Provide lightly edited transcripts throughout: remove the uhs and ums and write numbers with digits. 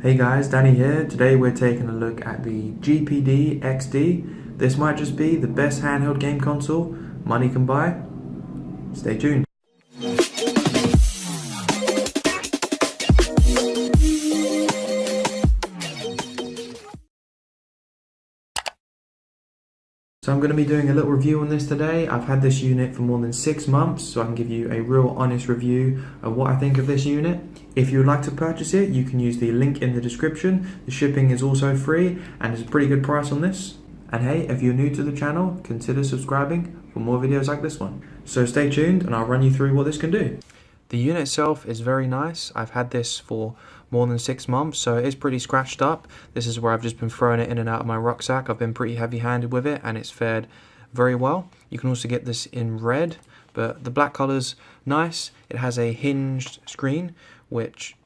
Hey guys, Danny here. Today we're taking a look at the GPD XD. This might just be the best handheld game console money can buy. Stay tuned. So I'm going to be doing a little review on this today. I've had this unit for more than 6 months, so I can give you a real honest review of what I think of this unit. If you would like to purchase it, you can use the link in the description. The shipping is also free and it's a pretty good price on this. And hey, if you're new to the channel, consider subscribing for more videos like this one. So stay tuned and I'll run you through what this can do. The unit itself is very nice. I've had this for more than 6 months, so it is pretty scratched up. This is where I've just been throwing it in and out of my rucksack. I've been pretty heavy-handed with it and it's fared very well. You can also get this in red, but the black color's nice. It has a hinged screen, which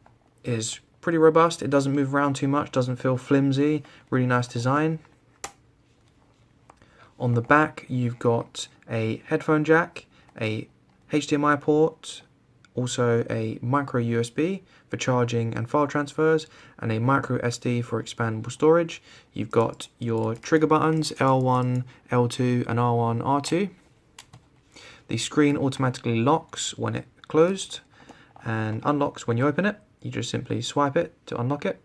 is pretty robust. It doesn't move around too much, doesn't feel flimsy. Really nice design. On the back, you've got a headphone jack, a HDMI port, also a micro USB for charging and file transfers, and a micro SD for expandable storage. You've got your trigger buttons, L1, L2 and R1, R2. The screen automatically locks when it's closed and unlocks when you open it. You just simply swipe it to unlock it.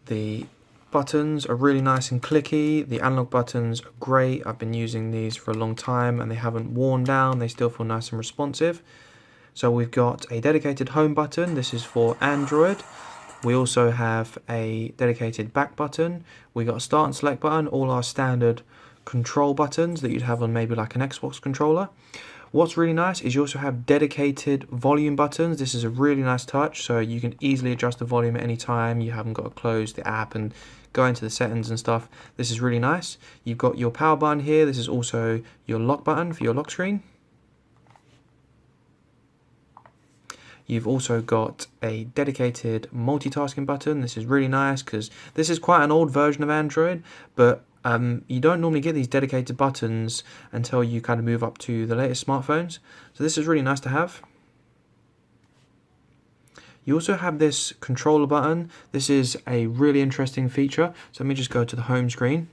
The buttons are really nice and clicky. The analog buttons are great. I've been using these for a long time and they haven't worn down. They still feel nice and responsive. So we've got a dedicated home button. This is for Android. We also have a dedicated back button. We got a start and select button, all our standard control buttons that you'd have on maybe like an Xbox controller. What's really nice is you also have dedicated volume buttons. This is a really nice touch, so you can easily adjust the volume at any time. You haven't got to close the app and go into the settings and stuff. This is really nice. You've got your power button here. This is also your lock button for your lock screen. You've also got a dedicated multitasking button. This is really nice because this is quite an old version of Android, but you don't normally get these dedicated buttons until you kind of move up to the latest smartphones. So this is really nice to have. You also have this controller button. This is a really interesting feature. So let me just go to the home screen.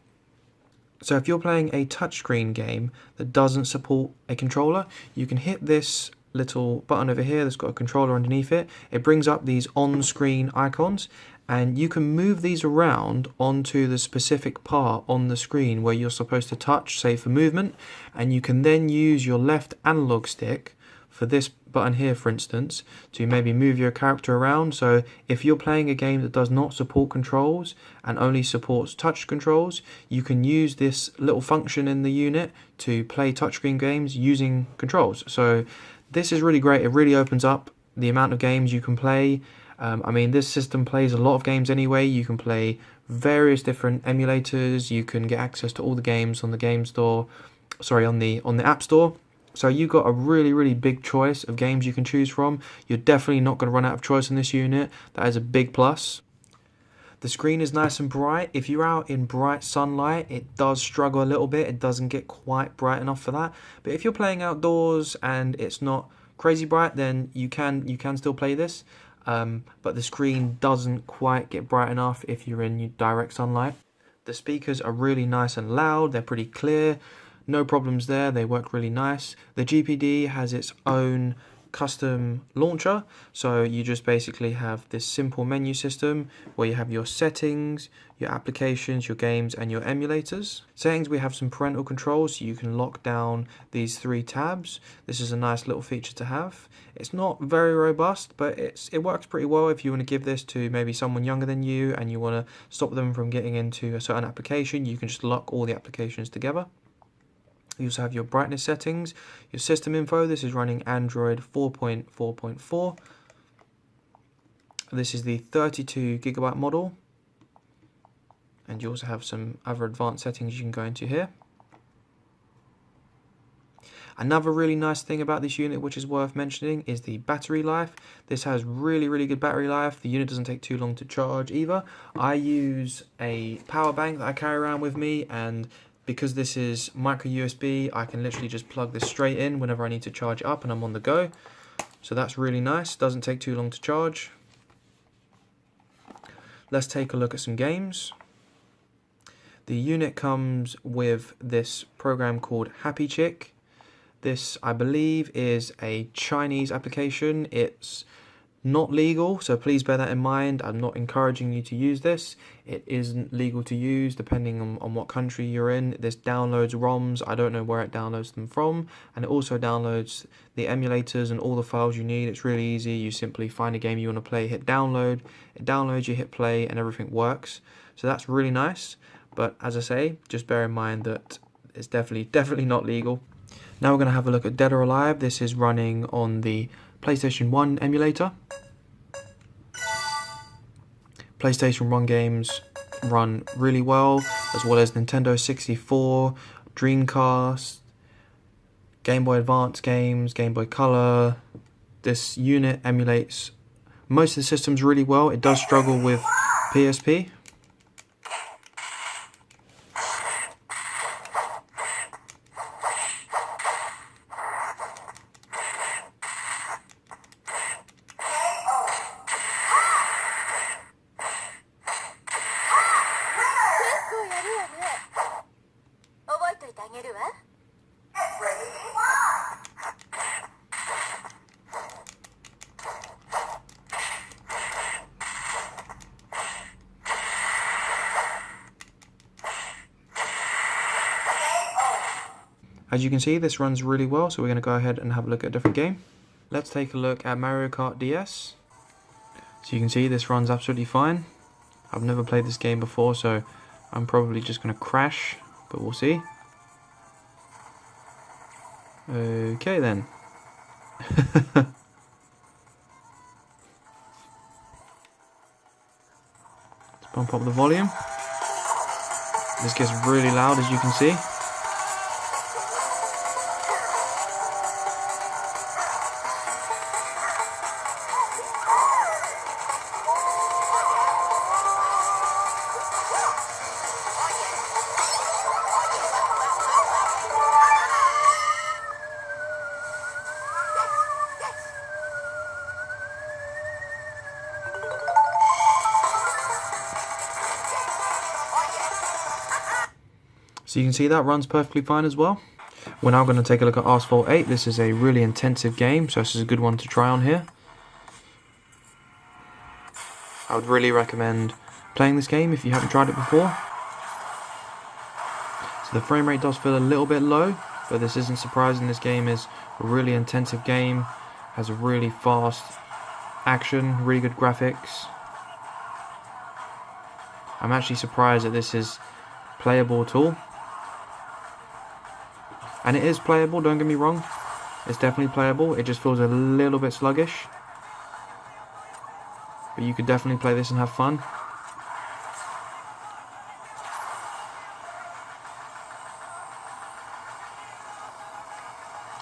So if you're playing a touchscreen game that doesn't support a controller, you can hit this little button over here that's got a controller underneath it. It brings up these on-screen icons and you can move these around onto the specific part on the screen where you're supposed to touch, say for movement, and you can then use your left analog stick for this button here, for instance, to maybe move your character around. So if you're playing a game that does not support controls and only supports touch controls, you can use this little function in the unit to play touchscreen games using controls. So this is really great. It really opens up the amount of games you can play. I mean, this system plays a lot of games anyway. You can play various different emulators. You can get access to all the games on the game store, sorry, on the App Store. So you've got a really big choice of games you can choose from. You're definitely not going to run out of choice on this unit. That is a big plus. The screen is nice and bright. If you're out in bright sunlight, it does struggle a little bit. It doesn't get quite bright enough for that. But if you're playing outdoors and it's not crazy bright, then you can still play this. But the screen doesn't quite get bright enough if you're in direct sunlight. The speakers are really nice and loud. They're pretty clear. No problems there. They work really nice. The GPD has its own custom launcher, so you just basically have this simple menu system where you have your settings, your applications, your games and your emulators. Settings, we have some parental controls, so you can lock down these 3 tabs. This is a nice little feature to have. It's not very robust, but it works pretty well if you want to give this to maybe someone younger than you and you want to stop them from getting into a certain application. You can just lock all the applications together. You also have your brightness settings, your system info. This is running Android 4.4.4. This is the 32GB model. And you also have some other advanced settings you can go into here. Another really nice thing about this unit, which is worth mentioning, is the battery life. This has really good battery life. The unit doesn't take too long to charge either. I use a power bank that I carry around with me, and because this is micro USB, I can literally just plug this straight in whenever I need to charge it up and I'm on the go. So that's really nice, doesn't take too long to charge. Let's take a look at some games. The unit comes with this program called Happy Chick. This, I believe, is a Chinese application. It's not legal, so please bear that in mind. I'm not encouraging you to use this. It isn't legal to use depending on what country you're in. This downloads ROMs. I don't know where it downloads them from, and it also downloads the emulators and all the files you need. It's really easy. You simply find a game you want to play, hit download, it downloads, you hit play, and everything works. So that's really nice, but as I say, just bear in mind that it's definitely not legal. Now we're going to have a look at Dead or Alive. This is running on the PlayStation 1 emulator. PlayStation 1 games run really well, as well as Nintendo 64, Dreamcast, Game Boy Advance games, Game Boy Color. This unit emulates most of the systems really well. It does struggle with PSP. As you can see, this runs really well, so we're going to go ahead and have a look at a different game. Let's take a look at Mario Kart DS. So you can see this runs absolutely fine. I've never played this game before, so I'm probably just going to crash, but we'll see. Okay then. Let's bump up the volume. This gets really loud, as you can see. So you can see that runs perfectly fine as well. We're now going to take a look at Asphalt 8. This is a really intensive game, so this is a good one to try on here. I would really recommend playing this game if you haven't tried it before. So the frame rate does feel a little bit low, but this isn't surprising. This game is a really intensive game, has a really fast action, really good graphics. I'm actually surprised that this is playable at all. And it is playable, don't get me wrong. It's definitely playable, it just feels a little bit sluggish. But you could definitely play this and have fun.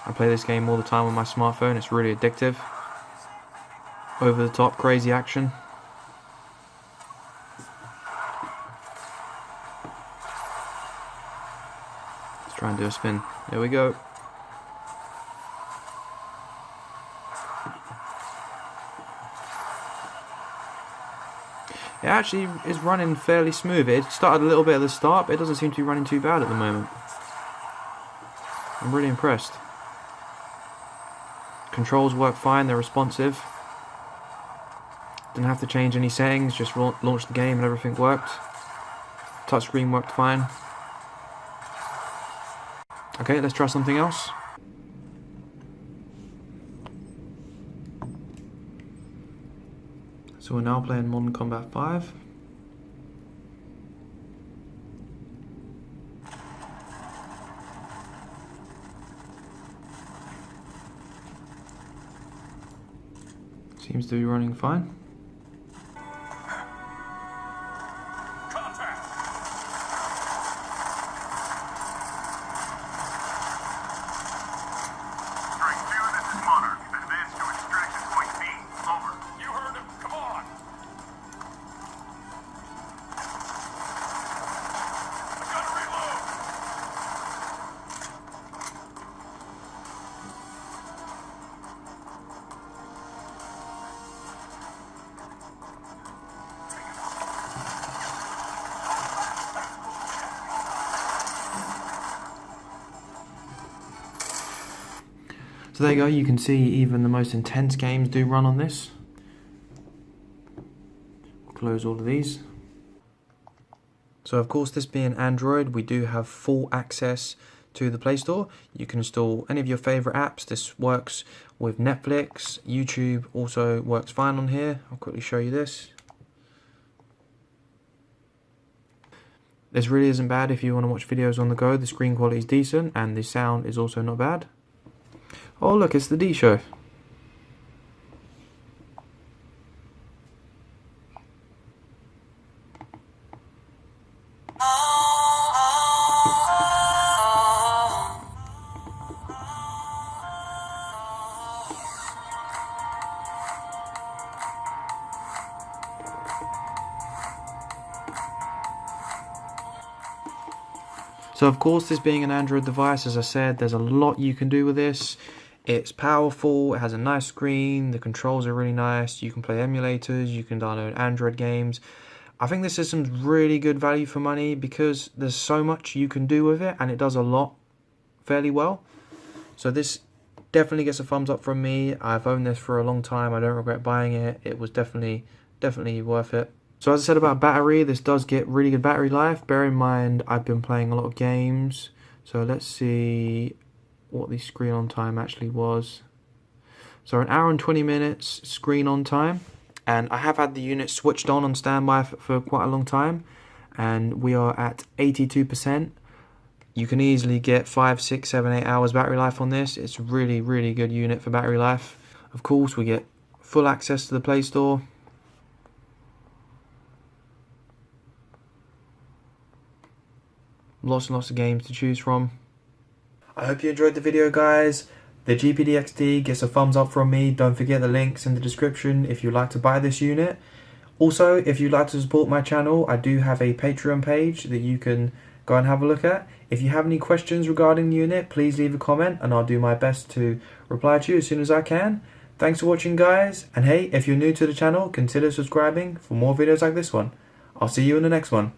I play this game all the time on my smartphone, it's really addictive. Over the top, crazy action. Let's try and do a spin. There we go. It actually is running fairly smooth. It started a little bit at the start, but it doesn't seem to be running too bad at the moment. I'm really impressed. Controls work fine, they're responsive. Didn't have to change any settings, just launched the game and everything worked. Touchscreen worked fine. Okay, let's try something else. So we're now playing Modern Combat 5. Seems to be running fine. So there you go, you can see even the most intense games do run on this. Close all of these. So of course, this being Android, we do have full access to the Play Store. You can install any of your favorite apps. This works with Netflix, YouTube also works fine on here. I'll quickly show you this. This really isn't bad if you want to watch videos on the go. The screen quality is decent and the sound is also not bad. Oh look, it's the D show. So of course, this being an Android device, as I said, there's a lot you can do with this. It's powerful, it has a nice screen, the controls are really nice, you can play emulators, you can download Android games. I think this system's really good value for money because there's so much you can do with it and it does a lot fairly well. So this definitely gets a thumbs up from me. I've owned this for a long time, I don't regret buying it. It was definitely worth it. So as I said about battery, this does get really good battery life. Bear in mind, I've been playing a lot of games. So let's see what the screen on time actually was. So an hour and 20 minutes screen on time. And I have had the unit switched on standby for quite a long time. And we are at 82%. You can easily get 5, 6, 7, 8 hours battery life on this. It's a really, really good unit for battery life. Of course, we get full access to the Play Store. Lots and lots of games to choose from. I hope you enjoyed the video, guys. The GPD XD gets a thumbs up from me. Don't forget the links in the description if you'd like to buy this unit. Also, if you'd like to support my channel, I do have a Patreon page that you can go and have a look at. If you have any questions regarding the unit, please leave a comment and I'll do my best to reply to you as soon as I can. Thanks for watching, guys. And hey, if you're new to the channel, consider subscribing for more videos like this one. I'll see you in the next one.